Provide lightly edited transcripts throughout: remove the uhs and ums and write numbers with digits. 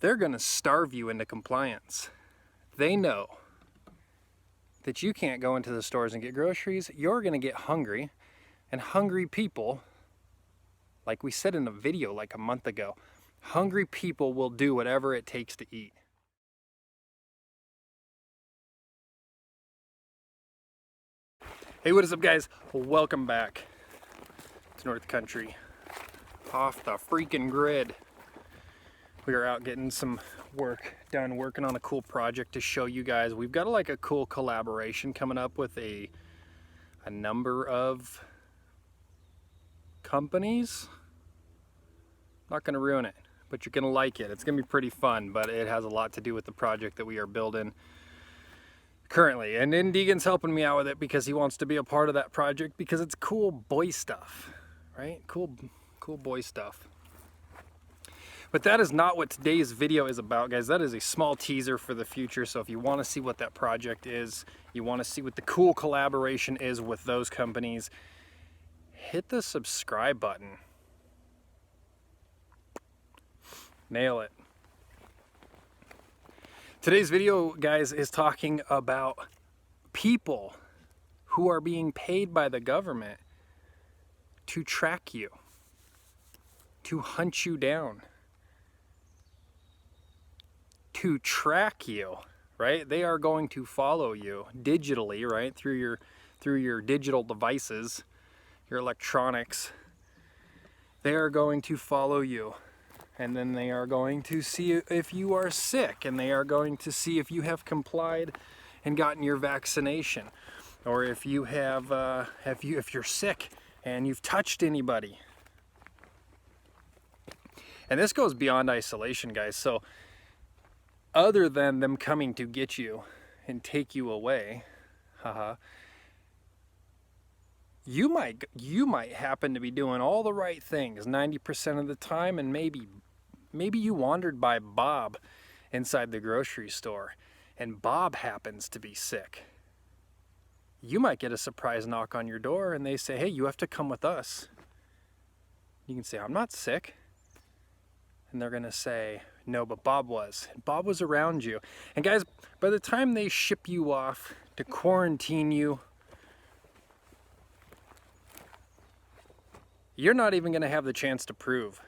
They're going to starve you into compliance. They know that you can't go into the stores and get groceries. You're going to get hungry, and hungry people, like we said in a video like a month ago, hungry people will do whatever it takes to eat. Hey, what is up, guys? Welcome back to North Country, off the freaking grid. We are out getting some work done, working on a cool project to show you guys. We've got like a cool collaboration coming up with a number of companies. Not gonna ruin it, but you're gonna like it. It's gonna be pretty fun, but it has a lot to do with the project that we are building currently. And then Deegan's helping me out with it because he wants to be a part of that project because it's cool boy stuff, right? Cool boy stuff. But that is not what today's video is about, guys. That is a small teaser for the future. So if you want to see what that project is, you want to see what the cool collaboration is with those companies, hit the subscribe button. Nail it. Today's video, guys, is talking about people who are being paid by the government to track you, to hunt you down, to track you, right? They are going to follow you digitally, right? Through your digital devices, your electronics. They are going to follow you. And then they are going to see if you are sick, and they are going to see if you have complied and gotten your vaccination, or if you have, if you're sick and you've touched anybody. And this goes beyond isolation, guys. So other than them coming to get you and take you away, you might happen to be doing all the right things 90% of the time, and maybe you wandered by Bob inside the grocery store and Bob happens to be sick. You might get a surprise knock on your door and they say, hey, you have to come with us. You can say, I'm not sick. And they're gonna say, no, but Bob was. And Bob was around you. And guys, by the time they ship you off to quarantine you, you're not even gonna have the chance to prove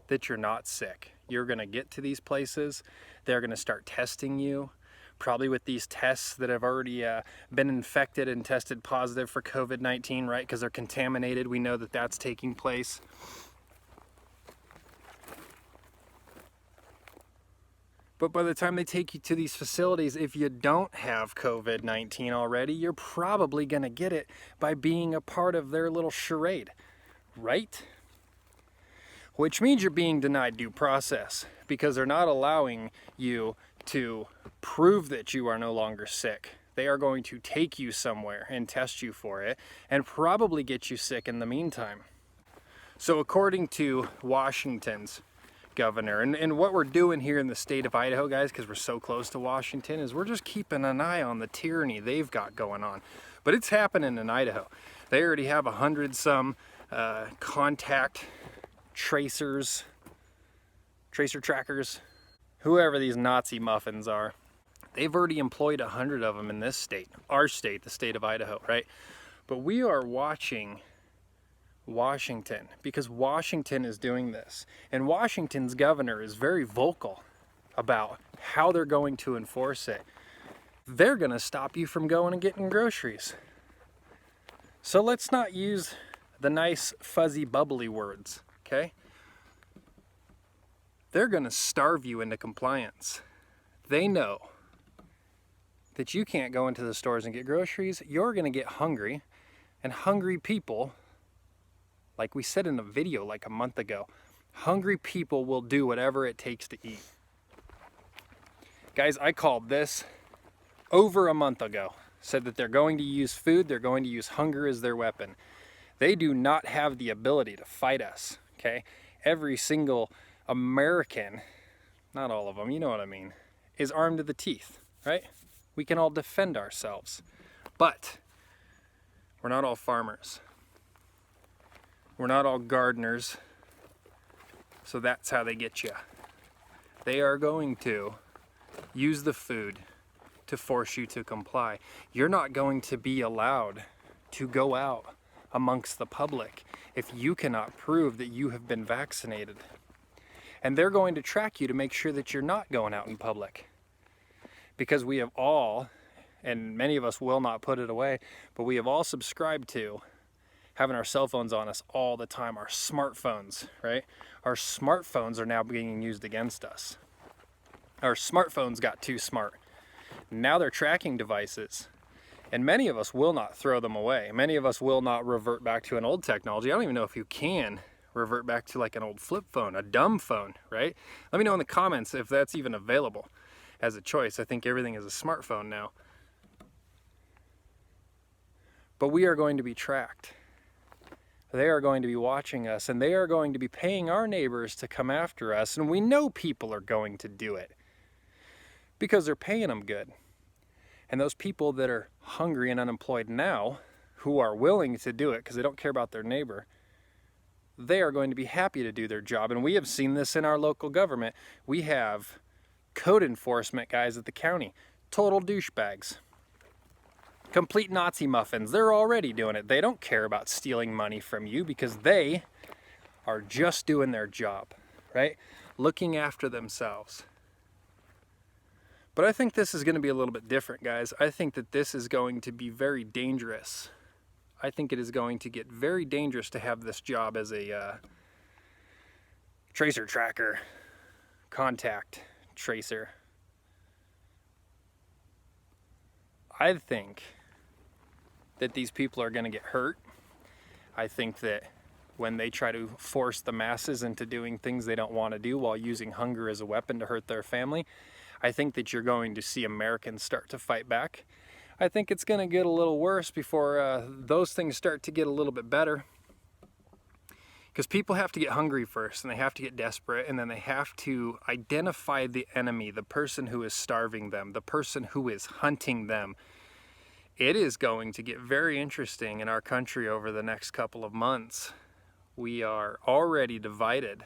that you're not sick. You're gonna get to these places, they're gonna start testing you, probably with these tests that have already been infected and tested positive for COVID-19, right? Because they're contaminated. We know that that's taking place. But by the time they take you to these facilities, if you don't have COVID-19 already, you're probably gonna get it by being a part of their little charade, right? Which means you're being denied due process because they're not allowing you to prove that you are no longer sick. They are going to take you somewhere and test you for it and probably get you sick in the meantime. So according to Washington's governor, and what we're doing here in the state of Idaho, guys, because we're so close to Washington, is we're just keeping an eye on the tyranny they've got going on. But it's happening in Idaho. They already have 100-some contact tracer trackers, whoever these Nazi muffins are. They've already employed 100 of them in this state, our state, the state of Idaho, right? But we are watching Washington because Washington is doing this, and Washington's governor is very vocal about how they're going to enforce it. They're going to stop you from going and getting groceries. So let's not use the nice fuzzy bubbly words. Okay? They're going to starve you into compliance. They know that you can't go into the stores and get groceries. You're going to get hungry, and hungry people, like we said in a video like a month ago, hungry people will do whatever it takes to eat. Guys, I called this over a month ago. Said that they're going to use food, they're going to use hunger as their weapon. They do not have the ability to fight us. Okay, every single American, not all of them, you know what I mean, is armed to the teeth, right? We can all defend ourselves, but we're not all farmers. We're not all gardeners, so that's how they get you. They are going to use the food to force you to comply. You're not going to be allowed to go out amongst the public if you cannot prove that you have been vaccinated. And they're going to track you to make sure that you're not going out in public. Because we have all, and many of us will not put it away, but we have all subscribed to having our cell phones on us all the time, our smartphones, right? Our smartphones are now being used against us. Our smartphones got too smart. Now they're tracking devices. And many of us will not throw them away. Many of us will not revert back to an old technology. I don't even know if you can revert back to like an old flip phone, a dumb phone, right? Let me know in the comments if that's even available as a choice. I think everything is a smartphone now. But we are going to be tracked. They are going to be watching us, and they are going to be paying our neighbors to come after us. And we know people are going to do it because they're paying them good. And those people that are hungry and unemployed now, who are willing to do it because they don't care about their neighbor, they are going to be happy to do their job. And we have seen this in our local government. We have code enforcement guys at the county, total douchebags. Complete Nazi muffins. They're already doing it. They don't care about stealing money from you because they are just doing their job, right? Looking after themselves. But I think this is going to be a little bit different, guys. I think that this is going to be very dangerous. I think it is going to get very dangerous to have this job as a tracer tracker, contact tracer. I think that these people are going to get hurt. I think that when they try to force the masses into doing things they don't want to do while using hunger as a weapon to hurt their family, I think that you're going to see Americans start to fight back. I think it's going to get a little worse before those things start to get a little bit better. Because people have to get hungry first, and they have to get desperate, and then they have to identify the enemy, the person who is starving them, the person who is hunting them. It is going to get very interesting in our country over the next couple of months. We are already divided.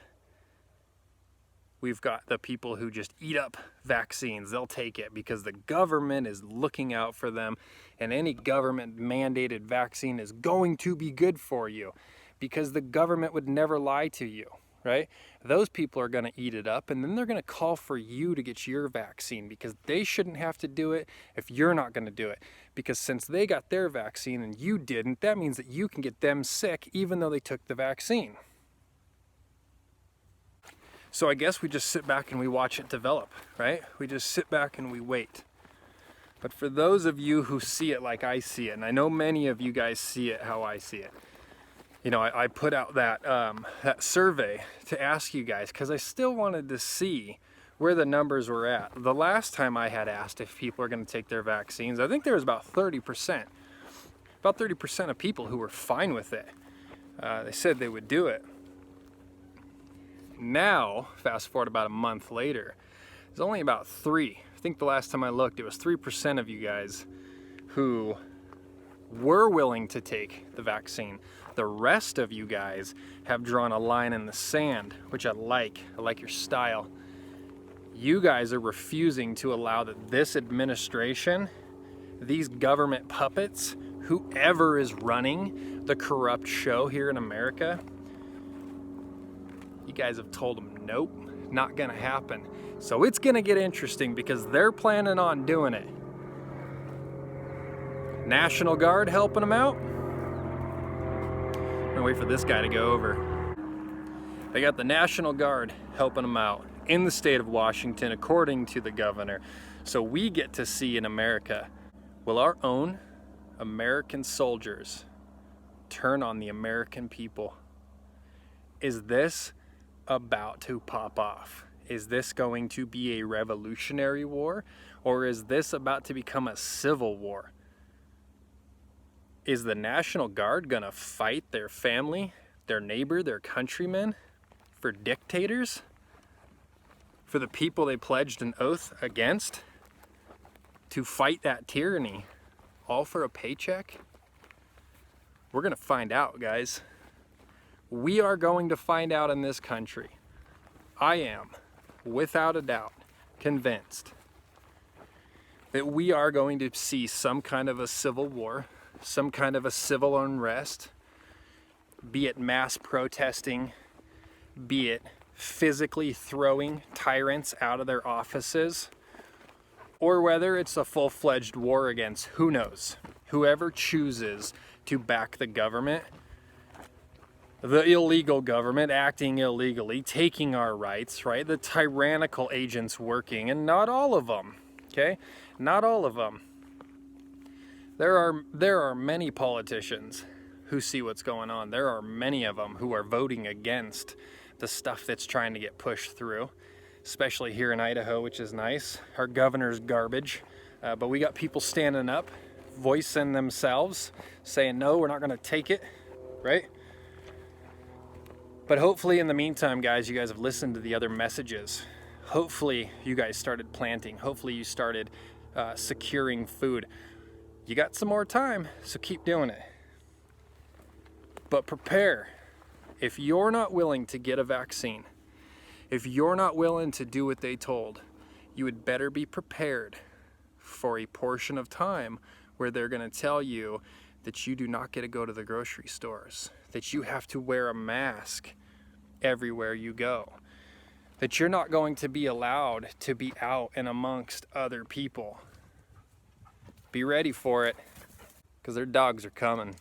We've got the people who just eat up vaccines. They'll take it because the government is looking out for them, and any government mandated vaccine is going to be good for you because the government would never lie to you, right? Those people are going to eat it up, and then they're going to call for you to get your vaccine because they shouldn't have to do it if you're not going to do it. Because since they got their vaccine and you didn't, that means that you can get them sick even though they took the vaccine. So I guess we just sit back and we watch it develop, right? We just sit back and we wait. But for those of you who see it like I see it, and I know many of you guys see it how I see it, you know, I put out that survey to ask you guys because I still wanted to see where the numbers were at. The last time I had asked if people are going to take their vaccines, I think there was about 30%. About 30% of people who were fine with it. They said they would do it. Now, fast forward about a month later, there's only about 3. I think the last time I looked, it was 3% of you guys who were willing to take the vaccine. The rest of you guys have drawn a line in the sand, which I like. I like your style. You guys are refusing to allow that this administration, these government puppets, whoever is running the corrupt show here in America, you guys have told them, nope, not gonna happen. So it's gonna get interesting because they're planning on doing it. National Guard helping them out. I'm gonna wait for this guy to go over. They got the National Guard helping them out in the state of Washington, according to the governor. So we get to see in America, will our own American soldiers turn on the American people? Is this about to pop off? Is this going to be a revolutionary war, or is this about to become a civil war? Is the National Guard gonna fight their family, their neighbor, their countrymen for dictators? For the people they pledged an oath against? To fight that tyranny, all for a paycheck? We're gonna find out, guys. We are going to find out in this country. I am. without a doubt, convinced that we are going to see some kind of a civil war, some kind of a civil unrest, be it mass protesting, be it physically throwing tyrants out of their offices, or whether it's a full-fledged war against who knows. Whoever chooses to back the government, the illegal government acting illegally, taking our rights, right? The tyrannical agents working, and not all of them, okay? Not all of them. There are many politicians who see what's going on. There are many of them who are voting against the stuff that's trying to get pushed through, especially here in Idaho, which is nice. Our governor's garbage, but we got people standing up, voicing themselves, saying, no, we're not gonna take it, right? But hopefully in the meantime, guys, you guys have listened to the other messages. Hopefully you guys started planting. Hopefully you started securing food. You got some more time, so keep doing it. But prepare. If you're not willing to get a vaccine, if you're not willing to do what they told, you would better be prepared for a portion of time where they're going to tell you that you do not get to go to the grocery stores, that you have to wear a mask everywhere you go, that you're not going to be allowed to be out and amongst other people. Be ready for it, because their dogs are coming.